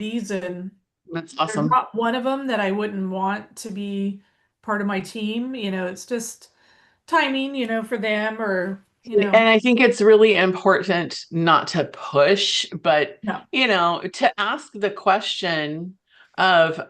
and That's there's awesome. not one of them that I wouldn't want to be part of my team. It's just timing, for them or, And I think it's really important not to push, but no, to ask the question of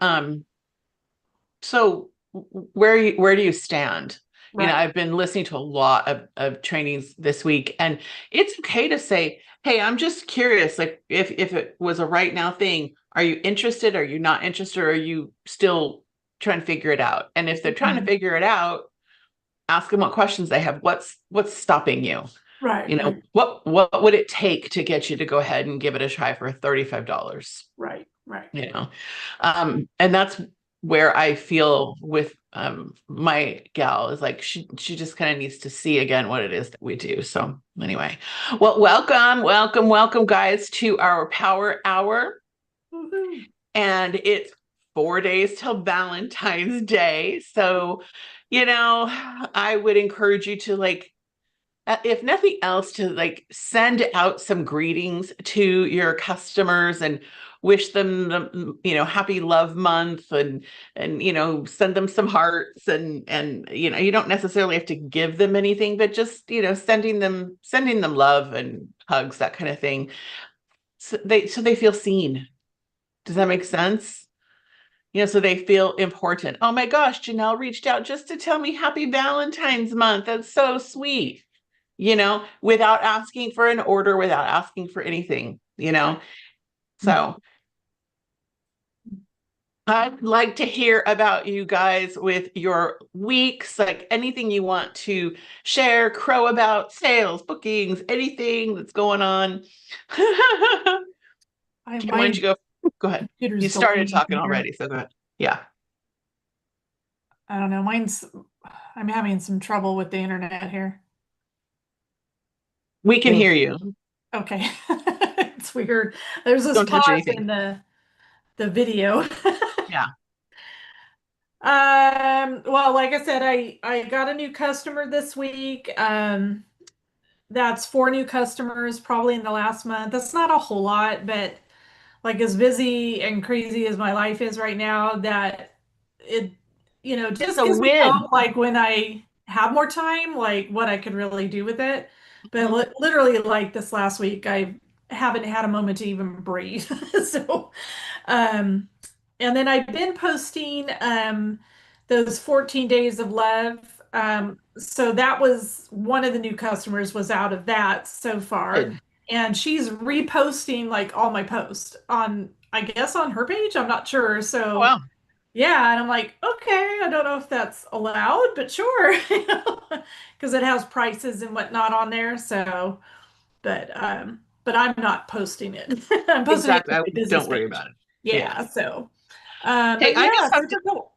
so where do you stand? right, I've been listening to a lot of trainings this week, and it's okay to say, hey, I'm just curious, like if it was a right now thing, are you interested? Are you not interested? Or are you still trying to figure it out? And if they're trying to mhm, figure it out, ask them what questions they have. What's stopping you? right, right, What would it take to get you to go ahead and give it a try for $35? right, right. And that's where I feel with my gal is like she just kind of needs to see again what it is that we do. So anyway, well, welcome guys to our power hour. Woohoo. And it's 4 days till Valentine's Day. So, I would encourage you to like if nothing else, to like send out some greetings to your customers and wish them the happy love month, and send them some hearts, and you don't necessarily have to give them anything, but just sending them love and hugs, that kind of thing, so they feel seen. Does that make sense? So they feel important. Oh my gosh, Janelle reached out just to tell me happy Valentine's month. That's so sweet, without asking for an order, without asking for anything. So I'd like to hear about you guys with your weeks, like anything you want to share, crow about, sales, bookings, anything that's going on. Kim, why don't My you go? Go ahead. You computer's started delayed talking here. already, so go ahead. Yeah, I don't know. I'm having some trouble with the internet here. we can hear you. Okay. It's weird. There's this Don't touch pause anything. in the video. Yeah, Well, like I said, I got a new customer this week. That's four new customers probably in the last month. That's not a whole lot, but like as busy and crazy as my life is right now, that it, it's just a gives me win. hope, like when I have more time, like what I could really do with it. But Mhm. literally, like this last week, I haven't had a moment to even breathe. So, um, and then I've been posting those 14 days of love. So that was one of the new customers was out of that so far. Good. And she's reposting like all my posts on, I guess, on her page. I'm not sure. Oh, So wow. yeah, and I'm like, okay, I don't know if that's allowed, but sure, because it has prices and whatnot on there. So, but I'm not posting it. I'm posting it Exactly. to my business Don't worry page. about it. Yeah. Yeah. So, Hey, but yeah, super cool.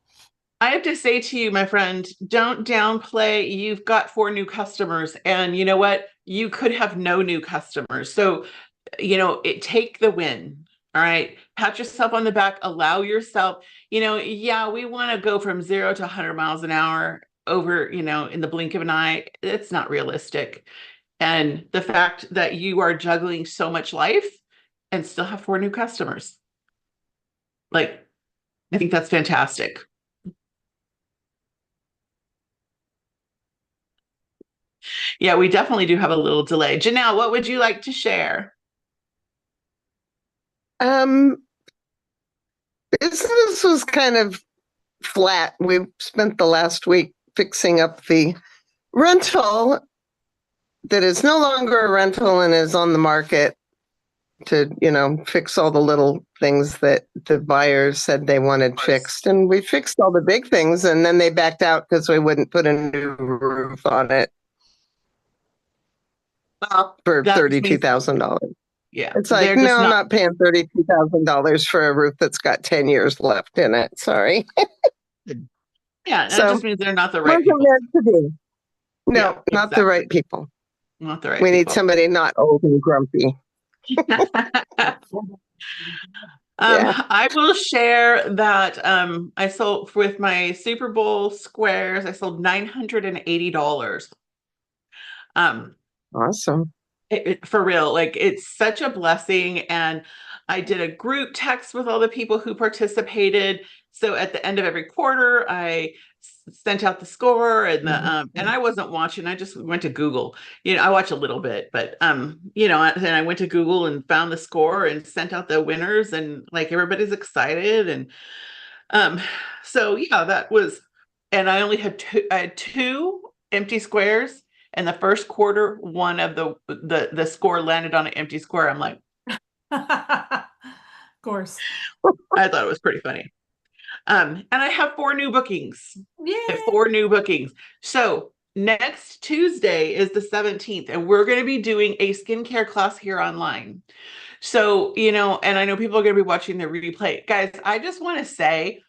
I have to say to you, my friend, don't downplay. You've got four new customers, and you know what? You could have no new customers. So, take the win. All right. Pat yourself on the back. Allow yourself, yeah, we want to go from 0 to 100 miles an hour over, in the blink of an eye. It's not realistic. And the fact that you are juggling so much life and still have four new customers, like, I think that's fantastic. Yeah, we definitely do have a little delay. Janelle, what would you like to share? Um, Business was kind of flat. We've spent the last week fixing up the rental that is no longer a rental and is on the market to, fix all the little things that the buyers said they wanted fixed. And we fixed all the big things, and then they backed out because we wouldn't put a new roof on it Well, for that just means, $32,000. yeah, It's like, they're just no, I'm not, not paying $32,000 for a roof that's got 10 years left in it. Sorry. yeah, that So just means they're not the right wasn't people. meant to be. Yeah, No, not the exactly. right people. Not the right We need people. somebody not old and grumpy. Yeah. I will share that I sold with my Super Bowl squares, I sold $980. Um, Awesome. for real, like it's such a blessing. And I did a group text with all the people who participated. So at the end of every quarter, I sent out the score, and and I wasn't watching. I just went to Google. I watch a little bit, but then I went to Google and found the score and sent out the winners, and like everybody's excited. And so yeah, that was, and I only had two empty squares. And the first quarter, one of the score landed on an empty square. I'm like, Of course. I thought it was pretty funny. And I have 4 new bookings. Yay. 4 new bookings. So next Tuesday is the 17th, and we're going to be doing a skincare class here online. So, and I know people are going to be watching the replay. Guys, I just want to say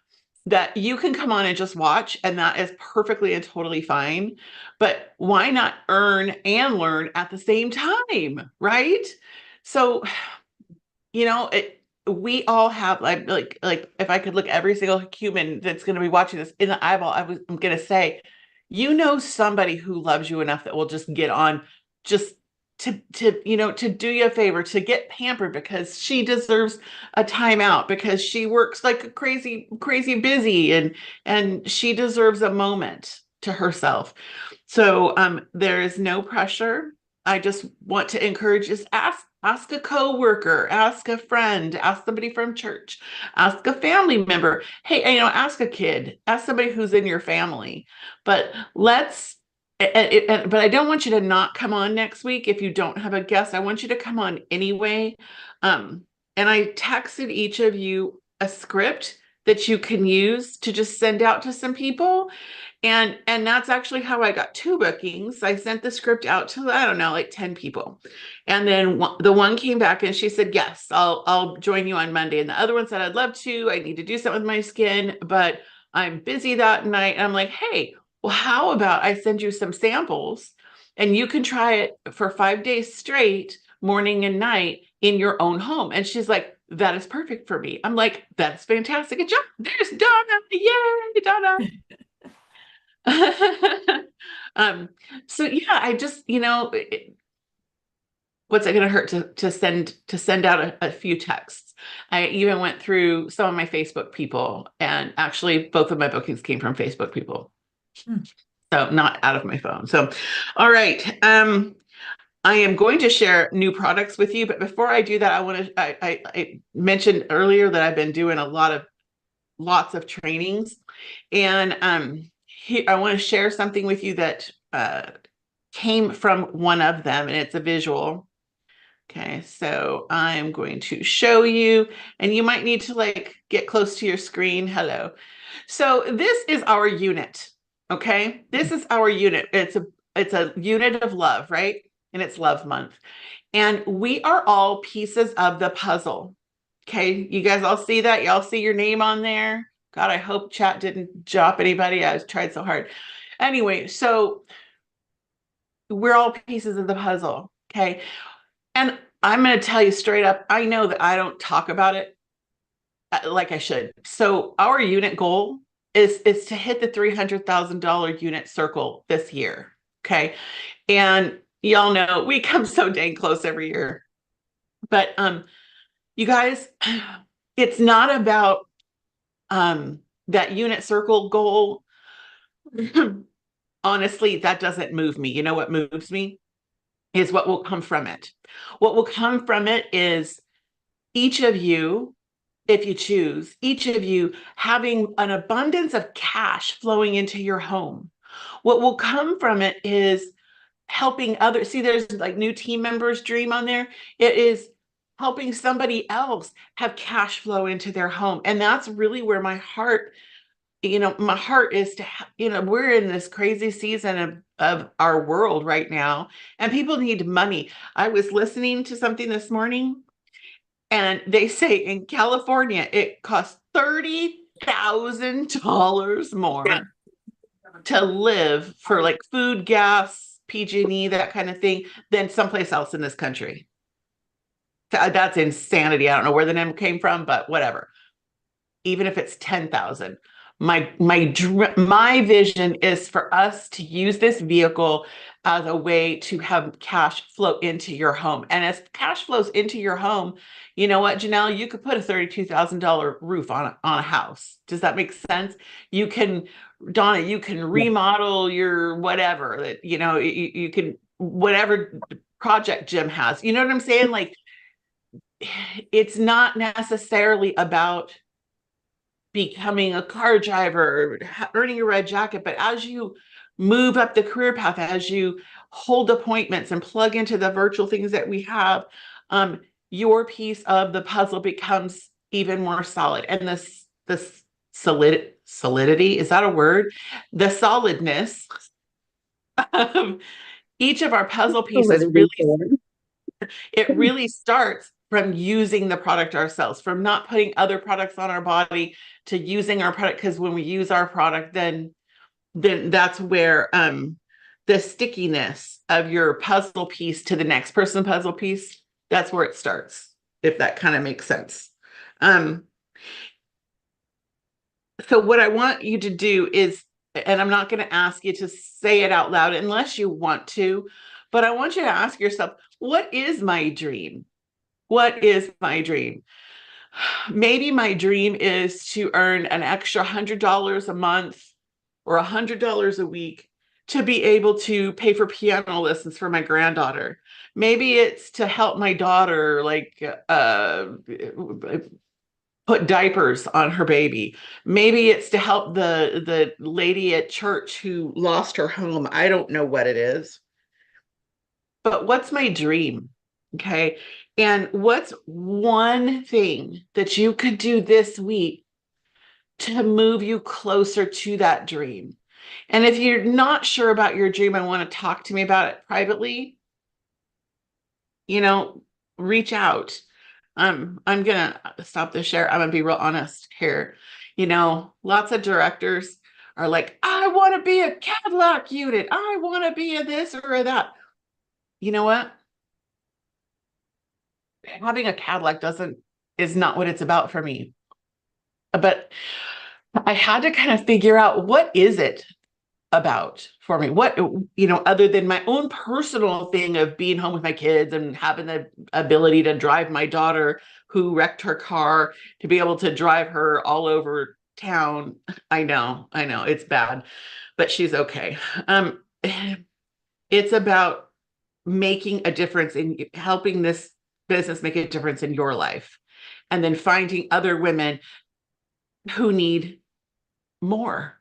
that you can come on and just watch, and that is perfectly and totally fine. But why not earn and learn at the same time, right? So, we all have like if I could look every single human that's going to be watching this in the eyeball, I'm going to say, somebody who loves you enough that will just get on just to do you a favor, to get pampered, because she deserves a timeout, because she works like a crazy busy, and she deserves a moment to herself. So there is no pressure. I just want to encourage, just ask a coworker, ask a friend, ask somebody from church, ask a family member. Hey, ask a kid, ask somebody who's in your family. But but I don't want you to not come on next week if you don't have a guest. I want you to come on anyway. And I texted each of you a script that you can use to just send out to some people. And that's actually how I got 2 bookings. I sent the script out to, I don't know, like 10 people. And then the one came back and she said, yes, I'll join you on Monday. And the other one said, I'd love to. I need to do something with my skin, but I'm busy that night. And I'm like, hey, well, how about I send you some samples and you can try it for 5 days straight, morning and night, in your own home. And she's like, that is perfect for me. I'm like, that's fantastic. Good job. There's Donna. Yay, Donna. So yeah, I just, what's it going to hurt to send out a few texts? I even went through some of my Facebook people, and actually both of my bookings came from Facebook people. So not out of my phone. So, all right. I am going to share new products with you, but before I do that, I mentioned earlier that I've been doing lots of trainings, and I want to share something with you that came from one of them, and it's a visual. Okay, so I'm going to show you, and you might need to get close to your screen. Hello. So this is our unit. Okay, this is our unit. It's a unit of love, right? And it's Love Month, and we are all pieces of the puzzle. Okay, you guys all see that? Y'all see your name on there? God, I hope chat didn't drop anybody. I tried so hard. Anyway, so we're all pieces of the puzzle. Okay. And I'm going to tell you straight up, I know that I don't talk about it like I should. So our unit goal is to hit the $300,000 unit circle this year. Okay. And y'all know we come so dang close every year. But you guys, it's not about that unit circle goal. Honestly, that doesn't move me. You know what moves me is what will come from it. What will come from it is each of you, if you choose, each of you having an abundance of cash flowing into your home. What will come from it is helping others. See, there's new team members dream on there. It is helping somebody else have cash flow into their home. And that's really where my heart is to, we're in this crazy season of our world right now, and people need money. I was listening to something this morning, and they say in California, it costs $30,000 more to live for food, gas, PG&E, that kind of thing, than someplace else in this country. That's insanity. I don't know where the name came from, but whatever. Even if it's 10,000 My vision is for us to use this vehicle as a way to have cash flow into your home. And as cash flows into your home, you know what, Janelle, you could put a $32,000 roof on a house. Does that make sense? You can, Donna, you can remodel your whatever that, you can, whatever project Jim has, you know what I'm saying? Like, it's not necessarily about becoming a car driver, earning a red jacket, but as you move up the career path, as you hold appointments and plug into the virtual things that we have, your piece of the puzzle becomes even more solid. And the solidity, is that a word? The solidness of each of our puzzle pieces really starts from using the product ourselves, from not putting other products on our body to using our product. Because when we use our product, then that's where the stickiness of your puzzle piece to the next person's puzzle piece, that's where it starts, if that kind of makes sense. So what I want you to do is, and I'm not going to ask you to say it out loud unless you want to, but I want you to ask yourself, what is my dream? What is my dream? Maybe my dream is to earn an extra $100 a month or $100 a week to be able to pay for piano lessons for my granddaughter. Maybe it's to help my daughter, put diapers on her baby. Maybe it's to help the lady at church who lost her home. I don't know what it is. But what's my dream? Okay. And what's one thing that you could do this week to move you closer to that dream? And if you're not sure about your dream and want to talk to me about it privately, reach out. I'm gonna stop the share. I'm gonna be real honest here. Lots of directors are like, I want to be a Cadillac unit. I want to be a this or a that. You know what? Having a Cadillac is not what it's about for me. But I had to kind of figure out, what is it about for me? What, other than my own personal thing of being home with my kids and having the ability to drive my daughter who wrecked her car, to be able to drive her all over town. I know it's bad, but she's okay. It's about making a difference in helping this business make a difference in your life, and then finding other women who need more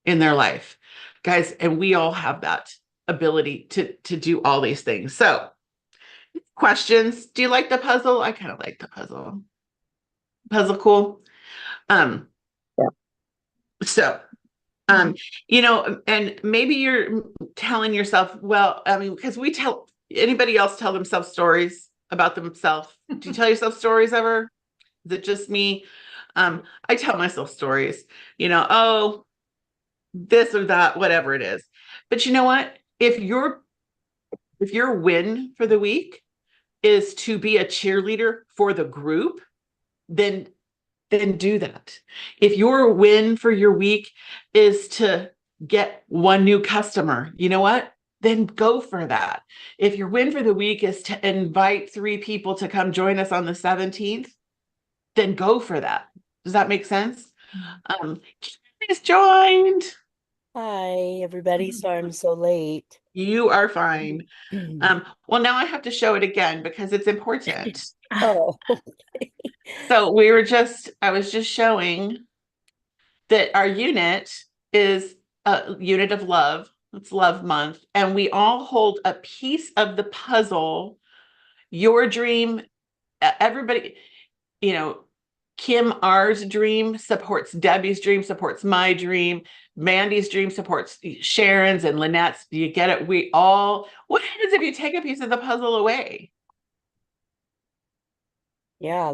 in their life, guys. And we all have that ability to do all these things. So, questions? Do you like the puzzle? I kind of like the puzzle. Cool. Yeah. So, and maybe you're telling yourself, well, because anybody else tell themselves stories about themselves? Do you tell yourself stories ever? Is it just me? I tell myself stories, oh, this or that, whatever it is. But you know what? If your win for the week is to be a cheerleader for the group, then do that. If your win for your week is to get one new customer, you know what? Then go for that. If your win for the week is to invite 3 people to come join us on the 17th, then go for that. Does that make sense? Kira's joined. Hi, everybody. Sorry I'm so late. You are fine. Well, now I have to show it again because it's important. Oh, So I was just showing that our unit is a unit of love. It's Love Month, and we all hold a piece of the puzzle. Your dream, everybody, Kim R's dream supports Debbie's dream, supports my dream. Mandy's dream supports Sharon's and Lynette's. Do you get it? What happens if you take a piece of the puzzle away? yeah,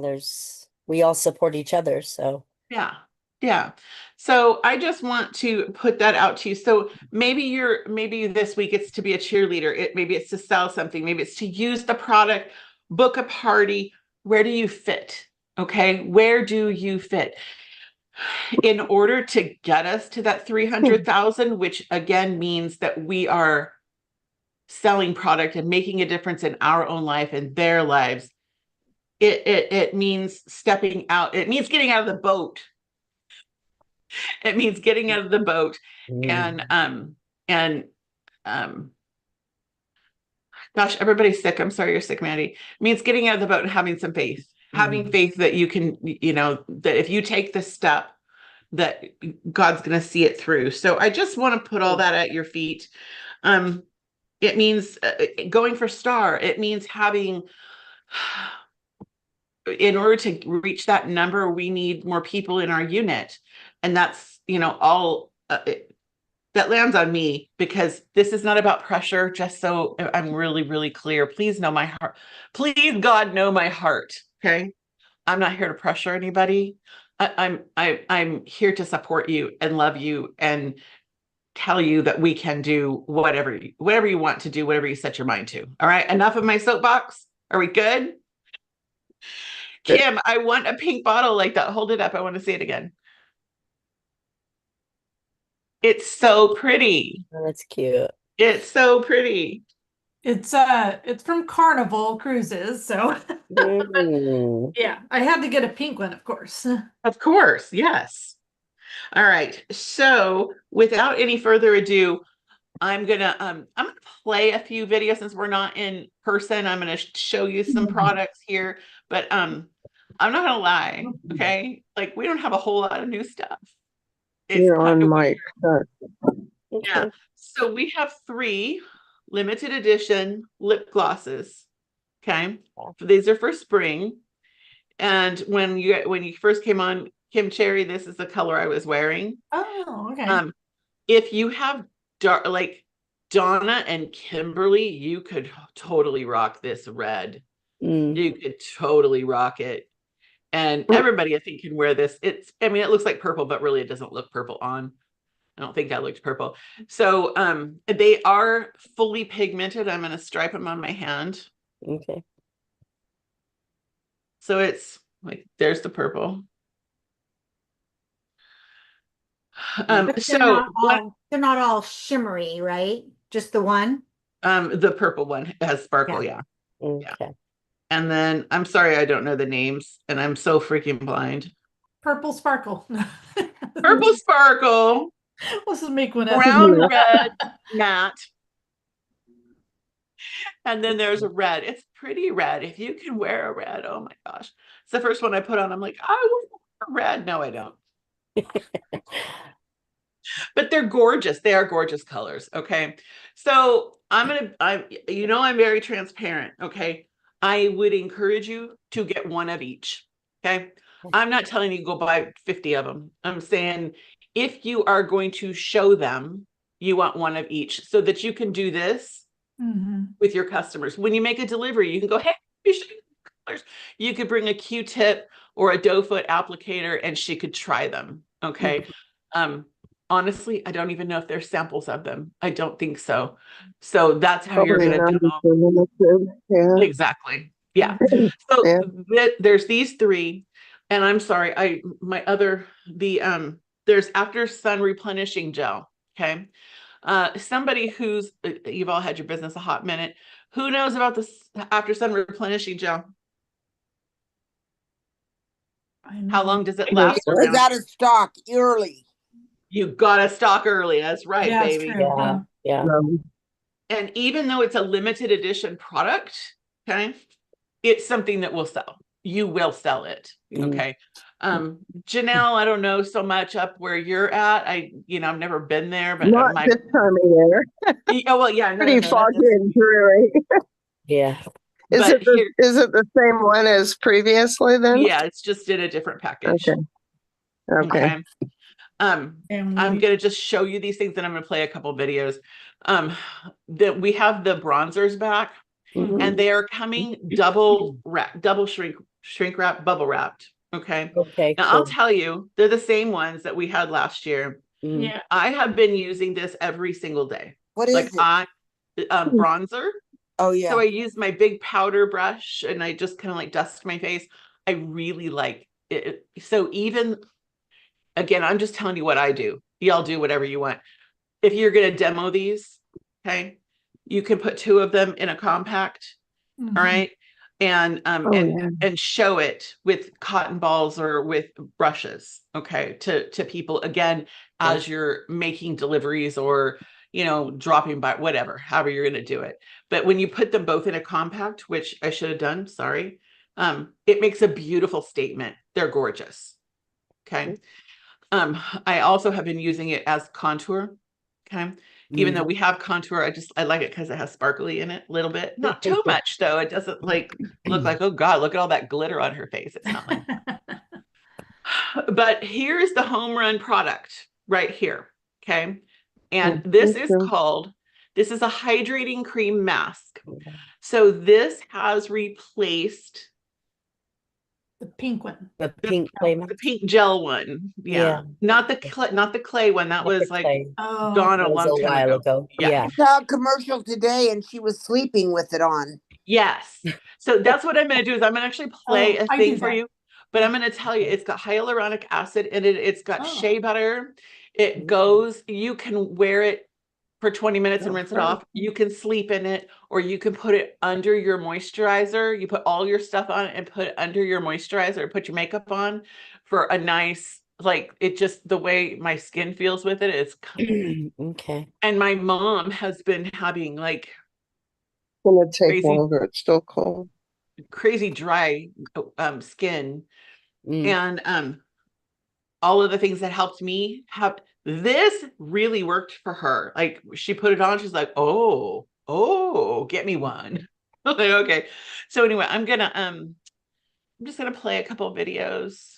we all support each other, so. Yeah. So I just want to put that out to you. So maybe this week it's to be a cheerleader. Maybe it's to sell something. Maybe it's to use the product, book a party. Where do you fit? Okay. Where do you fit? in order to get us to that 300,000, which again means that we are selling product and making a difference in our own life and their lives, it means stepping out. It means getting out of the boat. It means getting out of the boat and gosh, everybody's sick. I'm sorry you're sick, Mandy. It means getting out of the boat and having some faith. Having faith that you can, that if you take this step, that God's going to see it through. So I just want to put all that at your feet. It means going for STAR. It means having, in order to reach that number, we need more people in our unit. And that's, all that lands on me, because this is not about pressure. Just so I'm really, really clear. Please know my heart. Please, God, know my heart. Okay. I'm not here to pressure anybody. I'm here to support you and love you and tell you that we can do whatever you want to do, whatever you set your mind to. All right. Enough of my soapbox. Are we good? Kim, I want a pink bottle like that. Hold it up. I want to see it again. It's so pretty. Oh, that's cute. It's so pretty. It's from Carnival Cruises, so yeah, I had to get a pink one, of course. Of course, yes. All right. So without any further ado, I'm gonna play a few videos since we're not in person. I'm gonna show you some products here, but I'm not gonna lie, okay? Like, we don't have a whole lot of new stuff. It's You're on kind of mic. weird. Yeah. So we have 3 limited edition lip glosses. Okay. These are for spring. And when you first came on, Kim Cherry, this is the color I was wearing. Oh, okay. If you have dark, like Donna and Kimberly, you could totally rock this red. You could totally rock it. And everybody, I think, can wear this. It looks like purple, but really it doesn't look purple on. I don't think that looked purple. So they are fully pigmented. I'm going to stripe them on my hand. Okay. So it's like, there's the purple. But they're not all shimmery, right? Just the one? The purple one has sparkle, yeah. Okay. And then, I'm sorry, I don't know the names, and I'm so freaking blind. Purple sparkle. Purple sparkle. Let's just make one up. Brown red matte. And then there's a red. It's pretty red. If you can wear a red, oh my gosh. It's the first one I put on. I'm like, I want a red. No, I don't. But they're gorgeous. They are gorgeous colors. Okay. So I'm very transparent. Okay. I would encourage you to get one of each. Okay. I'm not telling you to go buy 50 of them. I'm saying, if you are going to show them, you want one of each, so that you can do this with your customers. When you make a delivery, you can go, hey, you should colors. You could bring a Q-tip or a doe foot applicator, and she could try them. Okay. Honestly, I don't even know if there's samples of them. I don't think so. So that's how you're going to demo. Yeah. Exactly. Yeah. So there's these 3, and I'm sorry, there's After Sun Replenishing Gel. Okay. Somebody who's, you've all had your business a hot minute. Who knows about this After Sun Replenishing Gel? How long does it last? It's out of stock early. You gotta stock early. That's right, Yeah, baby. Yeah. And even though it's a limited edition product, okay, it's something that will sell. You will sell it. Okay. Janelle, I don't know so much up where you're at. I've never been there, but not this time of year. Oh well, yeah, Pretty foggy and dreary. Yeah. Is it the same one as previously then? Yeah, it's just in a different package. Okay. I'm going to just show you these things, and I'm going to play a couple videos. That we have the bronzers back, and they are coming double shrink wrap, bubble wrapped. Okay. Okay. Now I'll tell you, they're the same ones that we had last year. Yeah. I have been using this every single day. What is it? Bronzer. Oh yeah. So I use my big powder brush, and I just kind of like dust my face. I really like it. So even again, I'm just telling you what I do. Y'all do whatever you want. If you're going to demo these, okay, you can put 2 of them in a compact. Mhm. All right. And Oh, yeah. and show it with cotton balls or with brushes, okay, to people again as you're making deliveries or dropping by, whatever, however you're going to do it. But when you put them both in a compact, which I should have done, sorry, it makes a beautiful statement. They're gorgeous. Okay. I also have been using it as contour. Okay. Even though we have contour, I like it because it has sparkly in it a little bit. Not too much though. It doesn't like look like, oh God, look at all that glitter on her face. It's not like that. But here's the home run product right here. Okay. And this is a hydrating cream mask. So this has replaced The pink one. The pink clay the pink gel one. Yeah. Yeah. Not the clay one. That was like Oh, gone a That was long a time while ago. ago. Yeah. I saw a commercial today and she was sleeping with it on. Yes. So that's what I'm going to do is I'm going to actually play a I thing do for that. you. But I'm going to tell you, it's got hyaluronic acid in it. It's got Oh. shea butter. It goes, you can wear it for 20 minutes and rinse it off. You can sleep in it, or you can put it under your moisturizer. You put all your stuff on it and put it under your moisturizer, put your makeup on for a nice, like, it just, the way my skin feels with it is. Okay. And my mom has been having like It's gonna take crazy- longer. It's still cold. crazy dry skin. Mm. And all of the things that helped me have this really worked for her. Like she put it on, she's like, oh, get me one. Like, okay. So anyway, I'm just gonna play a couple of videos.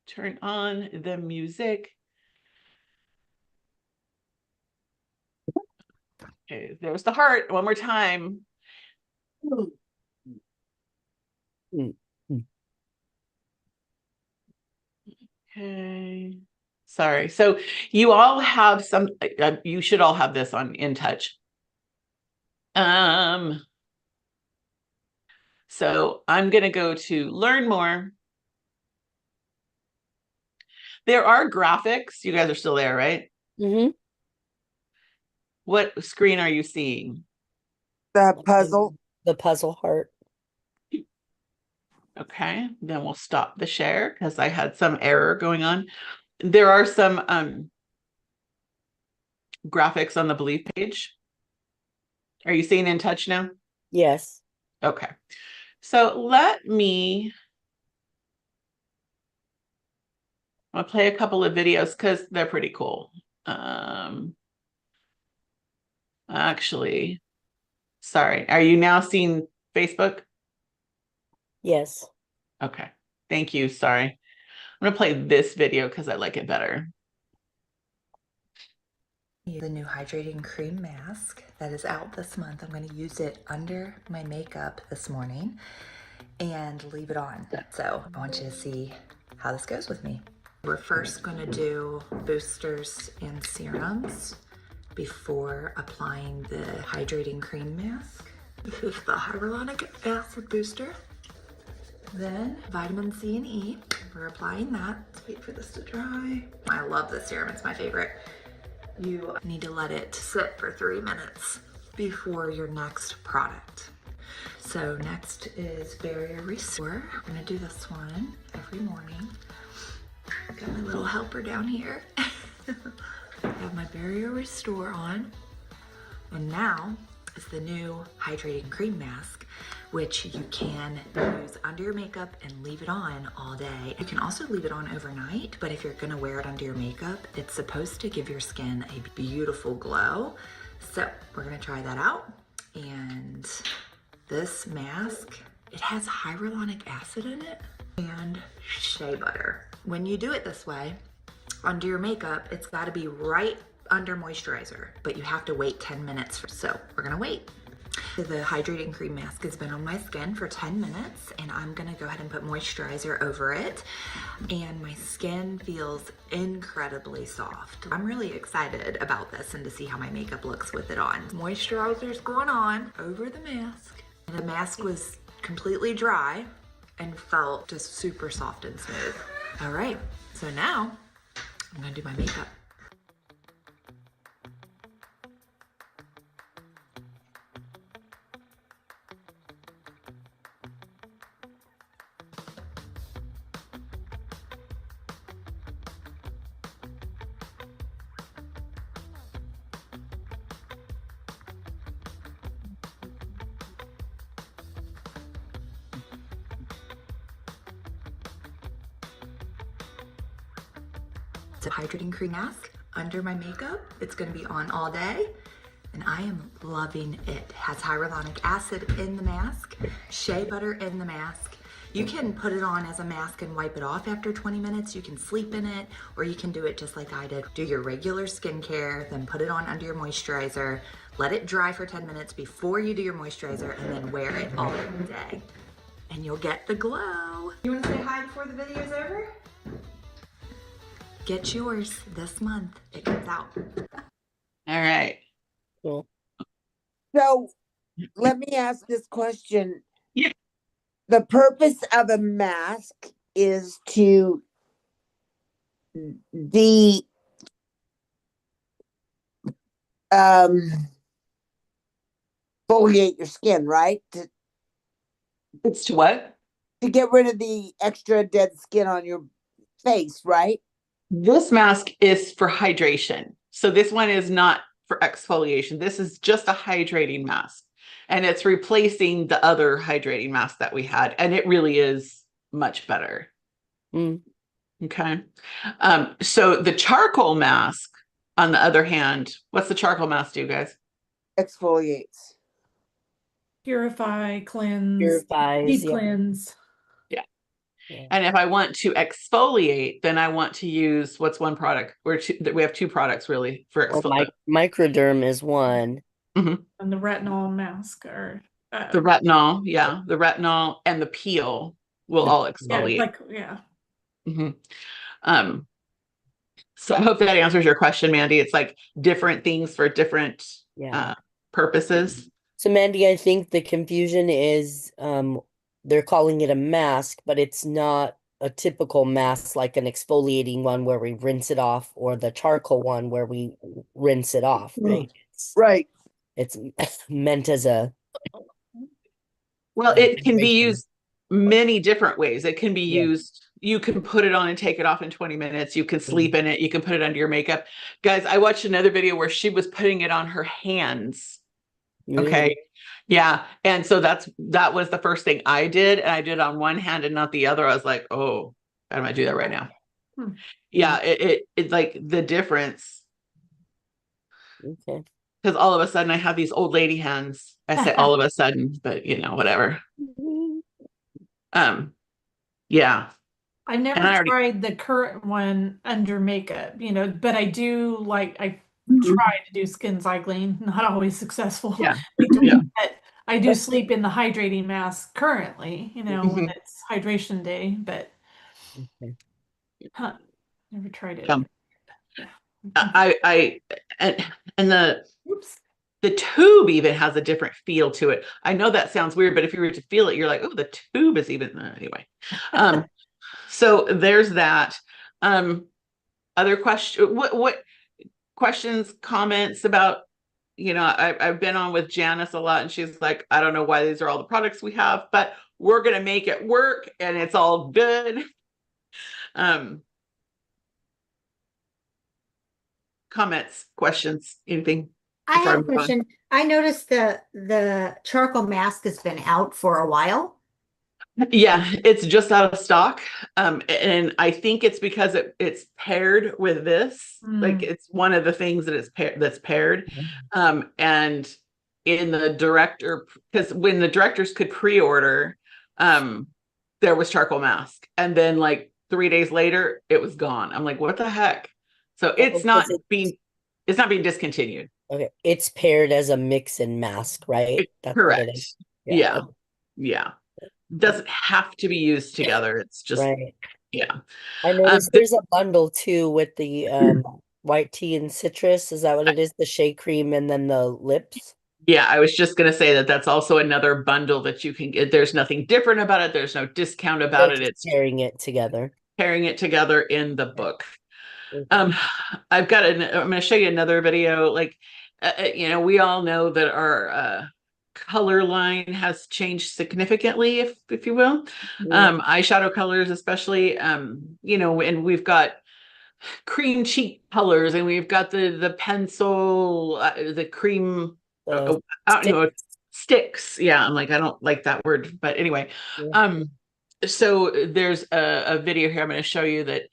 Turn on the music. Okay, there's the heart one more time. Okay. Sorry. So you all have some, you should all have this on InTouch. So I'm going to go to learn more. There are graphics. You guys are still there, right? Mm-hmm. What screen are you seeing? The puzzle. The puzzle heart. Okay. Then we'll stop the share because I had some error going on. There are some graphics on the Believe page. Are you seeing InTouch now? Yes. Okay. So let me I'll play a couple of videos because they're pretty cool. Actually, sorry. Are you now seeing Facebook? Yes. Okay. Thank you. Sorry. I'm going to play this video because I like it better. The new hydrating cream mask that is out this month. I'm going to use it under my makeup this morning and leave it on. So I want you to see how this goes with me. We're first going to do boosters and serums before applying the hydrating cream mask. This is the hyaluronic acid booster. Then vitamin C and E. We're applying that. Let's wait for this to dry. I love this serum. It's my favorite. You need to let it sit for 3 minutes before your next product. So next is Barrier Restore. I'm gonna do this one every morning. Got my little helper down here. I have my Barrier Restore on. And now is the new hydrating cream mask, which you can use under your makeup and leave it on all day. You can also leave it on overnight, but if you're gonna wear it under your makeup, it's supposed to give your skin a beautiful glow. So we're gonna try that out. And this mask, it has hyaluronic acid in it and shea butter. When you do it this way, under your makeup, it's gotta be right under moisturizer, but you have to wait 10 minutes. So we're gonna wait. The hydrating cream mask has been on my skin for 10 minutes and I'm gonna go ahead and put moisturizer over it. And my skin feels incredibly soft. I'm really excited about this and to see how my makeup looks with it on. Moisturizer's going on over the mask. The mask was completely dry and felt just super soft and smooth. All right, So now I'm gonna do my makeup. It's a hydrating cream mask under my makeup. It's gonna be on all day, and I am loving it. It has hyaluronic acid in the mask, shea butter in the mask. You can put it on as a mask and wipe it off after 20 minutes. You can sleep in it, or you can do it just like I did. Do your regular skincare, then put it on under your moisturizer, let it dry for 10 minutes before you do your moisturizer, and then wear it all day. And you'll get the glow. You wanna say hi before the video's over? Get yours this month. It comes out. All right. Cool. So let me ask this question. Yeah. The purpose of a mask is to foliate your skin, right? It's to what? To get rid of the extra dead skin on your face, right? This mask is for hydration. So this one is not for exfoliation. This is just a hydrating mask. And it's replacing the other hydrating mask that we had. And it really is much better. Mm. Okay. So the charcoal mask, on the other hand, what's the charcoal mask do, guys? Exfoliates. Purify, cleanse, Purifies. deep Yeah. cleanse. And if I want to exfoliate, then I want to use what's one product? We have two products really for Well, exfoliate. Microderm is one. And the retinol mask or The retinol, yeah, the retinol and the peel will all exfoliate. So I hope that answers your question, Mandy. It's like different things for different purposes. So Mandy, I think the confusion is they're calling it a mask, but it's not a typical mask like an exfoliating one where we rinse it off, or the charcoal one where we rinse it off, right? Right. It's meant as a Well, it can be used many different ways. It can be Yeah. used, you can put it on and take it off in 20 minutes. You can sleep in it. You can put it under your makeup. Guys, I watched another video where she was putting it on her hands. Okay. Yeah. And so that was the first thing I did. And I did it on one hand and not the other. I was like, oh, how do I do that right now? Yeah. It's like the difference. Okay. Because all of a sudden I have these old lady hands. I say all of a sudden, but whatever. Yeah. I've never tried the current one under makeup, but I do try to do skin cycling, not always successful. Yeah. But I do sleep in the hydrating mask currently, when it's hydration day, but never tried it. And the tube even has a different feel to it. I know that sounds weird, but if you were to feel it, you're like, oh, the tube is even anyway. So there's that. Other question, what questions, comments about, I've been on with Janice a lot and she's like, I don't know why these are all the products we have, but we're going to make it work and it's all good. Comments, questions, anything? I have a question. I noticed the charcoal mask has been out for a while. Yeah, it's just out of stock. And I think it's because it's paired with this. Like it's one of the things that that's paired. And in the director, because when the directors could pre-order, there was charcoal mask. And then like 3 days later, it was gone. I'm like, what the heck? So it's not being discontinued. Okay. It's paired as a mix and mask, right? That's correct. What it is. Yeah. Yeah. Doesn't have to be used together. It's just right. Yeah. I noticed there's a bundle too with the white tea and citrus. Is that what it is? The shea cream and then the lips? Yeah, I was just going to say that's also another bundle that you can get. There's nothing different about it. There's no discount about it. It's pairing it together. pairing it together in the book. Mhm. I'm going to show you another video. Like, we all know that our color line has changed significantly, if you will. Yeah. Eyeshadow colors, especially, and we've got cream cheek colors, and we've got the pencil, the cream, The I don't know, sticks. Yeah, I'm like, I don't like that word, but anyway. Yeah. So there's a video here I'm going to show you that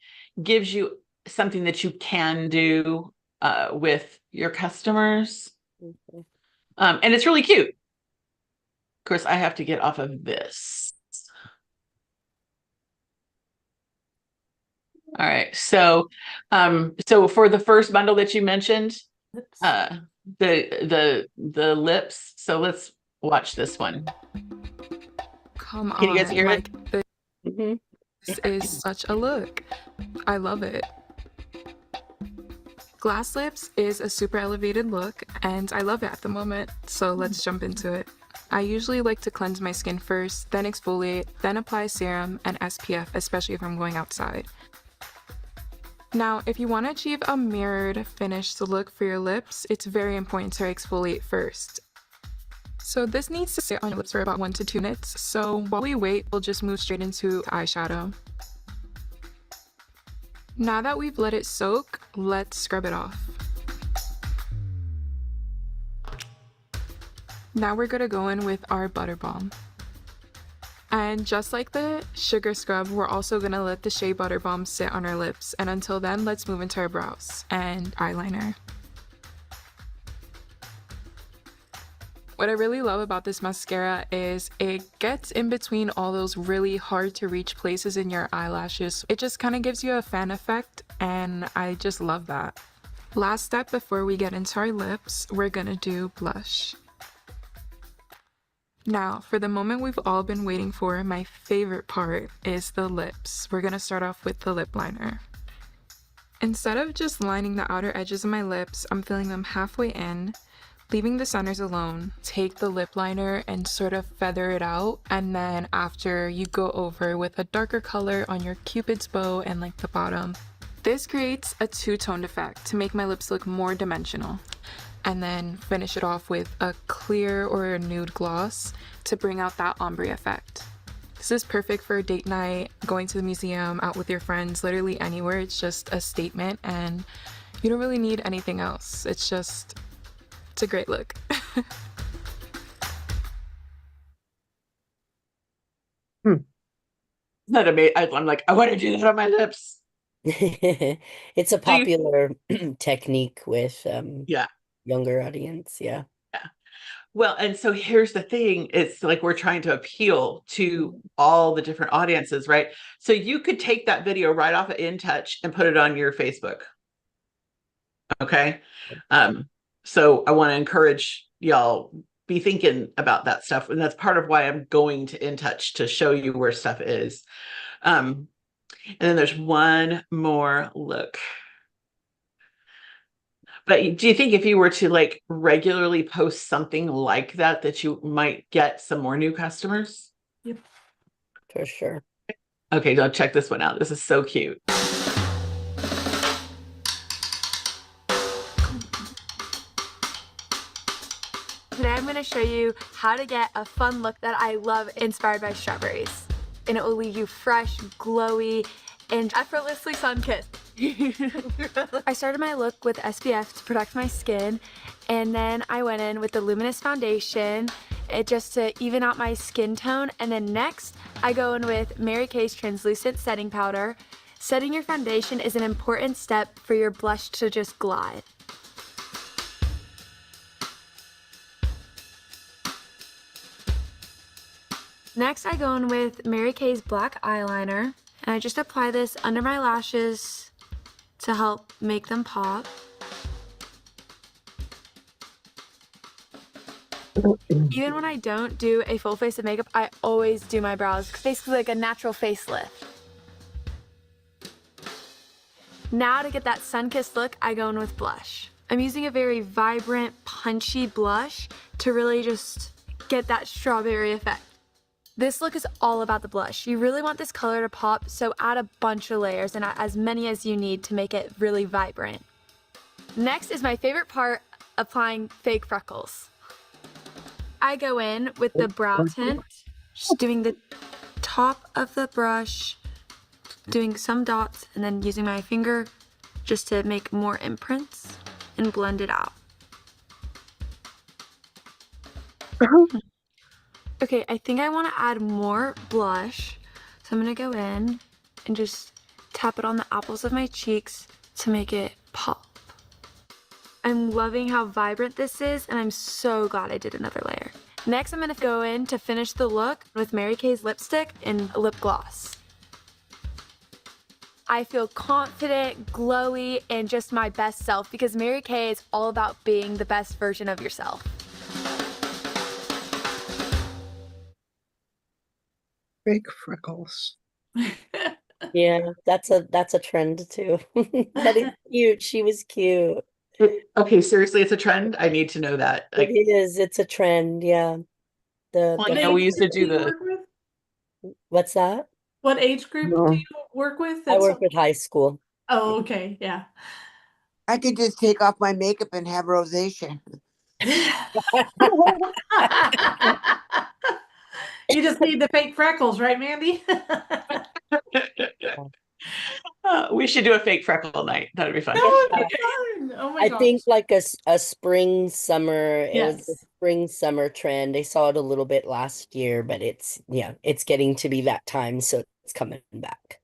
gives you something that you can do with your customers. Okay. And it's really cute. Of course, I have to get off of this. All right. So for the first bundle that you mentioned, the lips. So let's watch this one. Come Can you guys on, hear like it? Mhm. this is such a look. I love it. Glass lips is a super elevated look, and I love it at the moment, so let's jump into it. I usually like to cleanse my skin first, then exfoliate, then apply serum and SPF, especially if I'm going outside. Now, if you want to achieve a mirrored finished look for your lips, it's very important to exfoliate first. So this needs to sit on your lips for about 1 to 2 minutes, so while we wait, we'll just move straight into eyeshadow. Now that we've let it soak, let's scrub it off. Now we're gonna go in with our butter balm. And just like the sugar scrub, we're also gonna let the Shea Butter Balm sit on our lips. And until then, let's move into our brows and eyeliner. What I really love about this mascara is it gets in between all those really hard to reach places in your eyelashes. It just kind of gives you a fan effect, and I just love that. Last step before we get into our lips, we're gonna do blush. Now, for the moment we've all been waiting for, my favorite part is the lips. We're gonna start off with the lip liner. Instead of just lining the outer edges of my lips, I'm filling them halfway in, leaving the centers alone. Take the lip liner and sort of feather it out, and then after you go over with a darker color on your cupid's bow and like the bottom. This creates a two-toned effect to make my lips look more dimensional. And then finish it off with a clear or a nude gloss to bring out that ombre effect. This is perfect for a date night, going to the museum, out with your friends, literally anywhere. It's just a statement and you don't really need anything else. It's a great look. Not amazing. I'm like, I want to do that on my lips. It's a popular technique with Yeah. younger audience. Yeah. Well, and so here's the thing. It's like we're trying to appeal to all the different audiences, right? So you could take that video right off of InTouch and put it on your Facebook. Okay. So I want to encourage y'all, be thinking about that stuff. And that's part of why I'm going to InTouch, to show you where stuff is. And then there's one more look. But do you think if you were to like regularly post something like that, that you might get some more new customers? Yep. For sure. Okay, go check this one out. This is so cute. Today I'm going to show you how to get a fun look that I love inspired by strawberries. And it will leave you fresh, glowy, and effortlessly sun-kissed. I started my look with SPF to protect my skin, and then I went in with the Luminous Foundation just to even out my skin tone. And then next, I go in with Mary Kay's Translucent Setting Powder. Setting your foundation is an important step for your blush to just glide. Next, I go in with Mary Kay's Black Eyeliner, and I just apply this under my lashes to help make them pop. Even when I don't do a full face of makeup, I always do my brows, basically like a natural facelift. Now to get that sun-kissed look, I go in with blush. I'm using a very vibrant, punchy blush to really just get that strawberry effect. This look is all about the blush. You really want this color to pop, so add a bunch of layers and as many as you need to make it really vibrant. Next is my favorite part, applying fake freckles. I go in with the brow tint, just doing the top of the brush, doing some dots, and then using my finger just to make more imprints and blend it out. Okay, I think I want to add more blush, so I'm going to go in and just tap it on the apples of my cheeks to make it pop. I'm loving how vibrant this is, and I'm so glad I did another layer. Next, I'm going to go in to finish the look with Mary Kay's lipstick and lip gloss. I feel confident, glowy, and just my best self because Mary Kay is all about being the best version of yourself. Fake freckles. Yeah, that's a trend too. That is cute. She was cute. Okay, seriously, it's a trend. I need to know that. Like, It is. It's a trend. Yeah. well, The you know, we used to do What age group the. you work with? what's that? What age group No. do you work with? I work with high school. Oh, okay, yeah. I could just take off my makeup and have rosacea. You just need the fake freckles, right, Mandy? We should do a fake freckle night. That'd be fun. That would be fun. Oh my I gosh. think like a spring summer. It was a Yes. spring summer trend. I saw it a little bit last year, but it's getting to be that time, so it's coming back.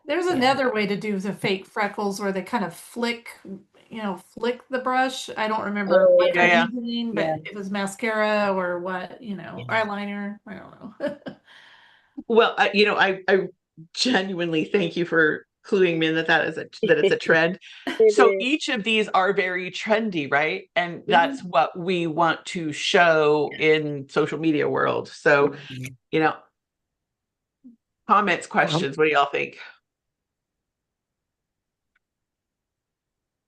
There's another way to do the fake freckles where they kind of flick the brush. I don't remember Oh, what yeah. they're using, but Yeah. it was mascara or what, Yeah. eyeliner. I don't know. Well, I genuinely thank you for cluing me in that it's a trend. So is. each of these are very trendy, right? And that's what we want to show in social media world. So, comments, questions, what do y'all think?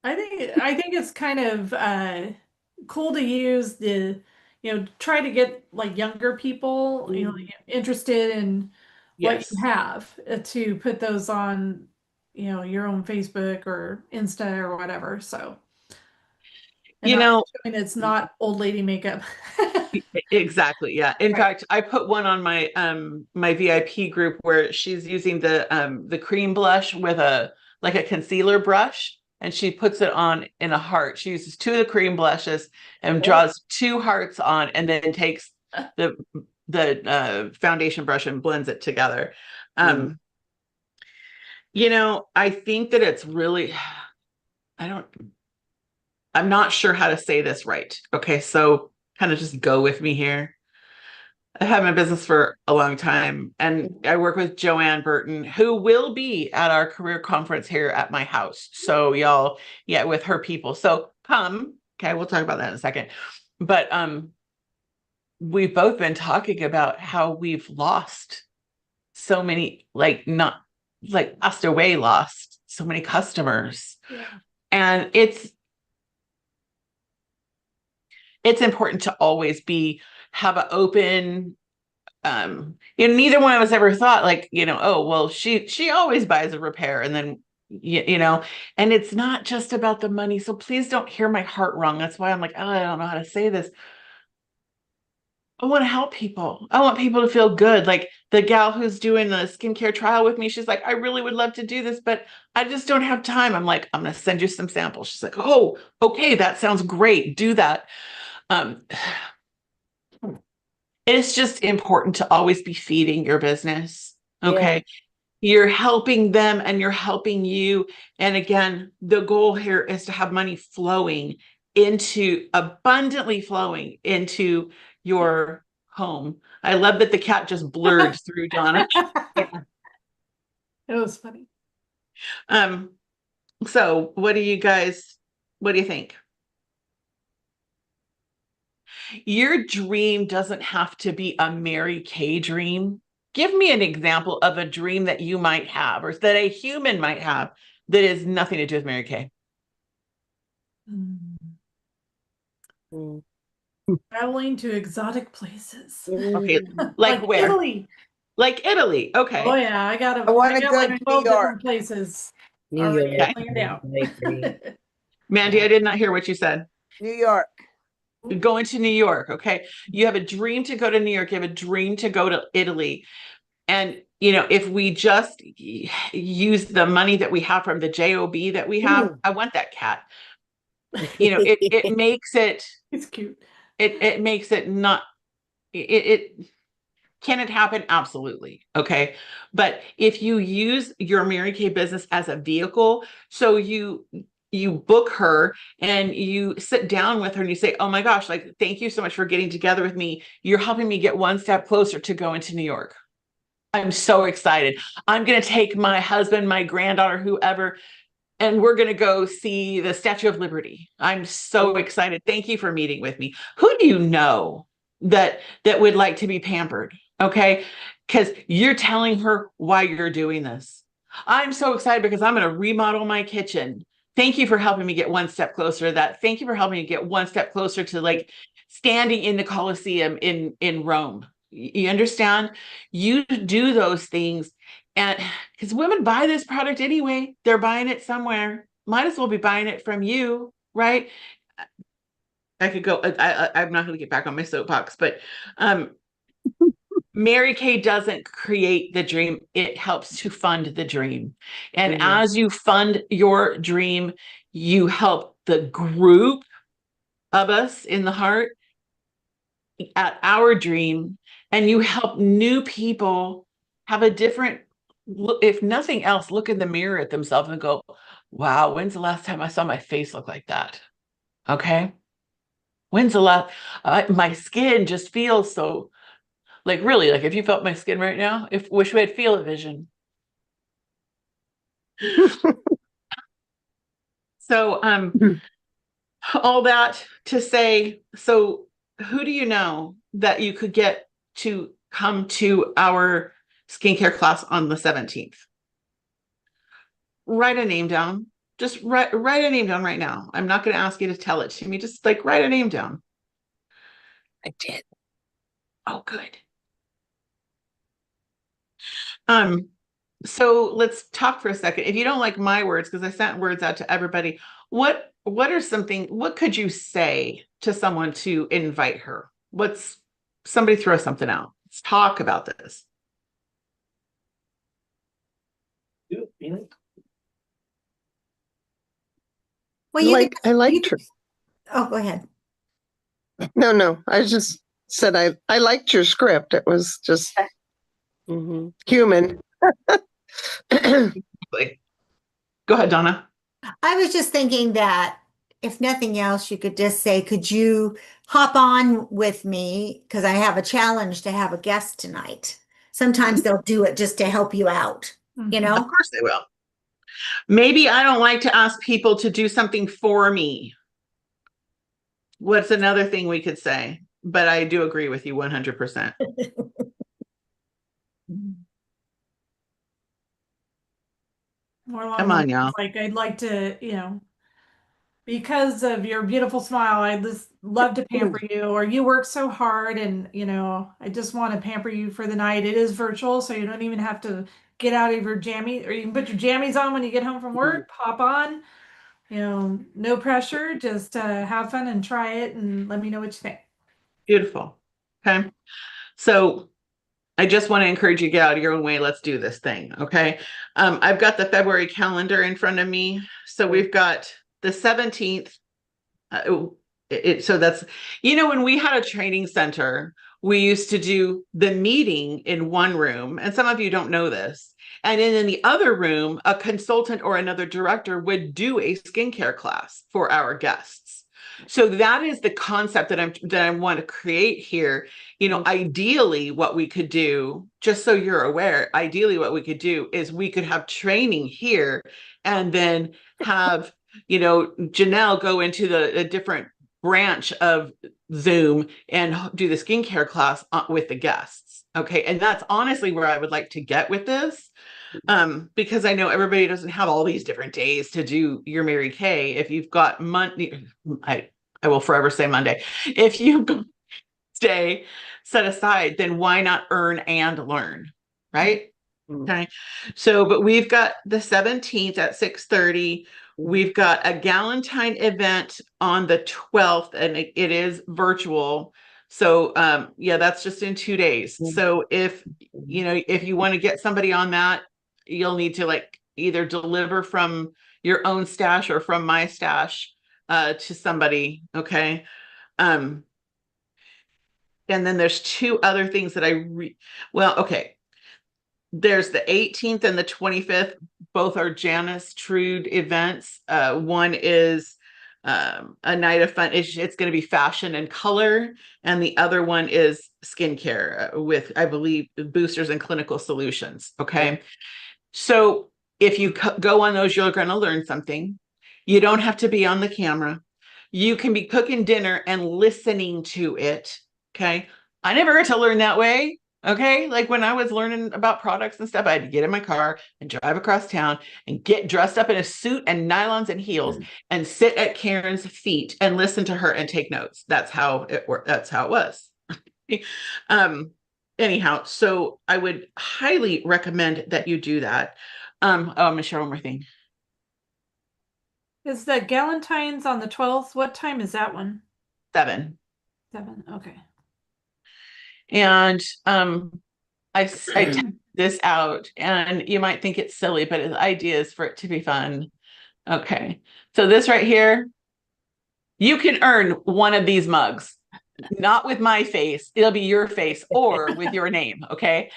I think it's kind of cool to use try to get like younger people, interested in what Yes. you have to put those on, your own Facebook or Insta or whatever. So, and it's not old lady makeup. Exactly. Yeah. In Right. fact, I put one on my my VIP group where she's using the cream blush with a concealer brush, and she puts it on in a heart. She uses 2 of the cream blushes and draws 2 hearts on, and then takes the foundation brush and blends it together. I think that it's really, I'm not sure how to say this right. Okay, so kind of just go with me here. I have my business for a long time, and I work with Joanne Burton, who will be at our career conference here at my house. So y'all, with her people. So come, okay, we'll talk about that in a second. But we've both been talking about how we've lost so many, lost so many customers. Yeah. And it's important to always have an open, neither one of us ever thought oh, well, she always buys a repair, and then and it's not just about the money. So please don't hear my heart wrong. That's why I'm like, oh, I don't know how to say this. I want to help people. I want people to feel good. Like the gal who's doing the skincare trial with me, she's like, I really would love to do this, but I just don't have time. I'm like, I'm going to send you some samples. She's like, oh, okay, that sounds great. Do that. It's just important to always be feeding your business. Okay. Yeah. You're helping them and you're helping you. And again, the goal here is to have money abundantly flowing into your home. I love that the cat just blurred through Donna. It was funny. So what do you think? Your dream doesn't have to be a Mary Kay dream. Give me an example of a dream that you might have, or that a human might have, that is nothing to do with Mary Kay. Traveling to exotic places. Okay, Mm. like where? Italy. Like Italy. Okay. Oh yeah, I I wanna got go like to New 12 York. different places New already York. planned out. I agree. Mandy, I did not hear what you said. New York. Going to New York. Okay. You have a dream to go to New York. You have a dream to go to Italy. And, if we just use the money that we have from the JOB that we have, I want that cat. It makes it, It's cute. it makes it not, can it happen? Absolutely. Okay. But if you use your Mary Kay business as a vehicle, so you book her and you sit down with her and you say, oh my gosh, like, thank you so much for getting together with me. You're helping me get one step closer to going to New York. I'm so excited. I'm going to take my husband, my granddaughter, whoever, and we're going to go see the Statue of Liberty. I'm so excited. Thank you for meeting with me. Who do you know that would like to be pampered? Okay. Because you're telling her why you're doing this. I'm so excited because I'm going to remodel my kitchen. Thank you for helping me get one step closer to that. Thank you for helping me get one step closer to like standing in the Colosseum in Rome. You understand? You do those things. And because women buy this product anyway, they're buying it somewhere. Might as well be buying it from you, right? I could go, I'm not going to get back on my soapbox, but Mary Kay doesn't create the dream. It helps to fund the dream. And as you fund your dream, you help the group of us in the heart at our dream, and you help new people have a different look. If nothing else, look in the mirror at themselves and go, wow, when's the last time I saw my face look like that? Okay. When's the last, my skin just feels so, like, really, like, if you felt my skin right now, wish we had feel it vision. So, all that to say, so who do you know that you could get to come to our skincare class on the 17th? Write a name down. Just write a name down right now. I'm not going to ask you to tell it to me. Just like write a name down. I did. Oh, good. So let's talk for a second. If you don't like my words, because I sent words out to everybody, what could you say to someone to invite her? Somebody throw something out. Let's talk about this. Well, I liked her. Oh, go ahead. No. I just said I liked your script. It was just human. Go ahead, Donna. I was just thinking that if nothing else, you could just say, could you hop on with me? Because I have a challenge to have a guest tonight. Sometimes they'll do it just to help you out, you know? Of course they will. Maybe I don't like to ask people to do something for me. What's another thing we could say? But I do agree with you 100%. Come on, y'all. Like, I'd like to, because of your beautiful smile, I just love to pamper you, or you work so hard and, I just want to pamper you for the night. It is virtual, so you don't even have to get out of your jammies, or you can put your jammies on when you get home from work, pop on, no pressure, just have fun and try it and let me know what you think. Beautiful. Okay. So I just want to encourage you to get out of your own way. Let's do this thing. Okay. I've got the February calendar in front of me. So we've got the 17th. So that's, when we had a training center, we used to do the meeting in one room, and some of you don't know this. And then in the other room, a consultant or another director would do a skincare class for our guests. So that is the concept that I want to create here. Ideally, what we could do, just so you're aware, ideally what we could do is we could have training here and then have, Janelle go into the different branch of Zoom and do the skincare class with the guests. Okay. And that's honestly where I would like to get with this. Because I know everybody doesn't have all these different days to do your Mary Kay. If you've got money, I I will forever say Monday. If you stay set aside, then why not earn and learn, right? Okay. So, but we've got the 17th at 6:30. We've got a Galentine event on the 12th, and it is virtual. So, yeah, that's just in 2 days. So if you want to get somebody on that, you'll need to like either deliver from your own stash or from my stash to somebody. Okay. And then there's two other things that okay. There's the 18th and the 25th. Both are Janice Trude events. One is a night of fun. It's going to be fashion and color. And the other one is skincare with, I believe, boosters and clinical solutions. Okay. So if you go on those, you're going to learn something. You don't have to be on the camera. You can be cooking dinner and listening to it. Okay. I never got to learn that way. Okay. Like when I was learning about products and stuff, I had to get in my car and drive across town and get dressed up in a suit and nylons and heels and sit at Karen's feet and listen to her and take notes. That's how it worked. That's how it was. Anyhow, so I would highly recommend that you do that. I'm gonna share one more thing. Is the Galentine's on the 12th? What time is that one? 7. 7. Okay. And I tested this out, and you might think it's silly, but the idea is for it to be fun. Okay. So this right here, you can earn one of these mugs, not with my face. It'll be your face or with your name. Okay.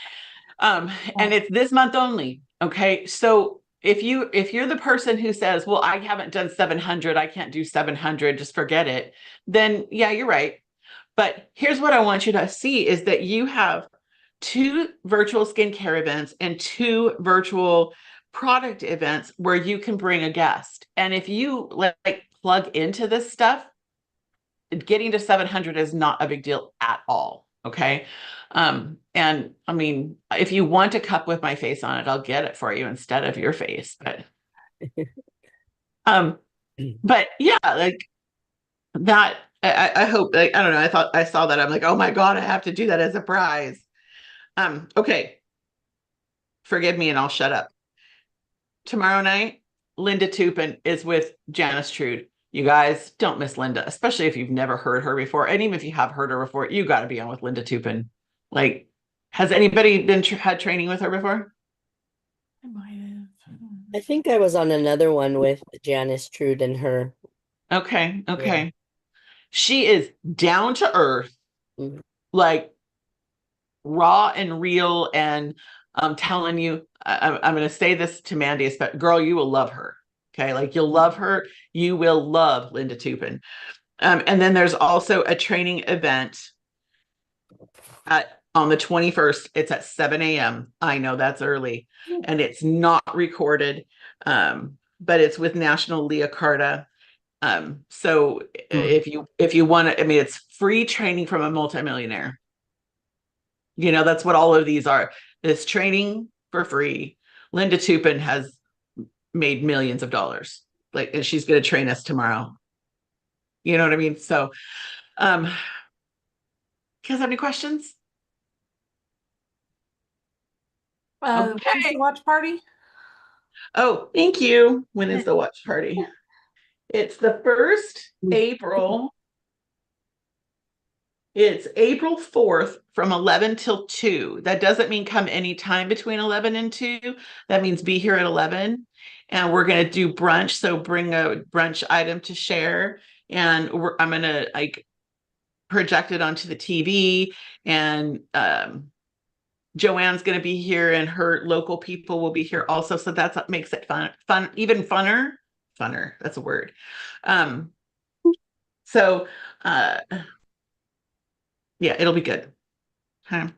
And it's this month only. Okay. So if you're the person who says, well, I haven't done 700, I can't do 700, just forget it. Then yeah, you're right. But here's what I want you to see is that you have 2 virtual skincare events and 2 virtual product events where you can bring a guest. And if you like plug into this stuff, getting to 700 is not a big deal at all. Okay. And I mean, if you want a cup with my face on it, I'll get it for you instead of your face. But yeah, like that. I hope, like, I don't know. I saw that. I'm like, oh my God, I have to do that as a prize. Okay. Forgive me and I'll shut up. Tomorrow night, Linda Tupin is with Janice Trude. You guys don't miss Linda, especially if you've never heard her before. And even if you have heard her before, you got to be on with Linda Tupin. Like, has anybody had training with her before? I might have. I think I was on another one with Janice Trude and her. Okay. Yeah. She is down to earth, like raw and real. And I'm telling you, I'm going to say this to Mandy, but girl, you will love her. Okay. Like you'll love her. You will love Linda Tupin. And then there's also a training event on the 21st. It's at 7 a.m. I know that's early and it's not recorded. But it's with National Leah Carta. So if you want to, I mean, it's free training from a multimillionaire. You know, that's what all of these are. This training for free. Linda Tupin has made millions of dollars. Like, and she's going to train us tomorrow. You know what I mean? So, you guys have any questions? When's the watch party? Oh, thank you. When is the watch party? It's the 1st April. It's April 4th from 11 till 2. That doesn't mean come anytime between 11 and 2. That means be here at 11. And we're going to do brunch. So bring a brunch item to share. And I'm going to like project it onto the TV. And Joanne's going to be here and her local people will be here also. So that's what makes it fun, even funner. Funner, that's a word. Yeah, it'll be good. Okay.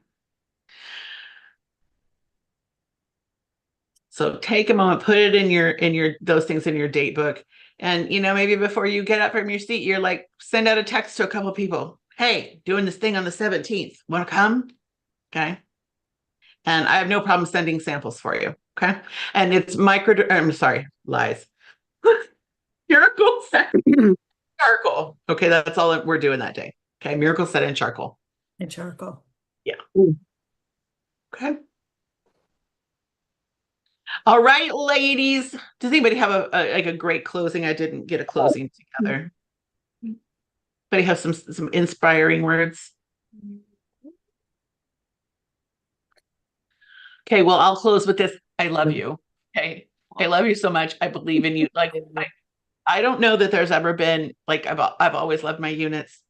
So take a moment, put it in your those things in your date book. And you know, maybe before you get up from your seat, you're like, send out a text to a couple of people. Hey, doing this thing on the 17th. Want to come? Okay. And I have no problem sending samples for you. Okay. And it's lies. Miracle charcoal. Okay, that's all that we're doing that day. Okay, miracle set in charcoal. And charcoal. Okay. All right, ladies. Does anybody have a great closing? I didn't get a closing together. Anybody have some inspiring words? Okay, well, I'll close with this. I love you. Okay. I love you so much. I believe in you. Like I don't know that there's ever been like I've always loved my units,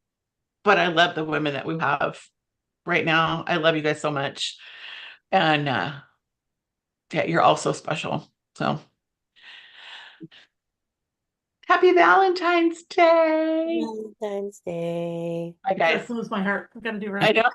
but I love the women that we have right now. I love you guys so much. And yeah, you're all so special. So happy Valentine's Day. Valentine's Day. Bye, That guys. slows my heart. I've got to do I right. know.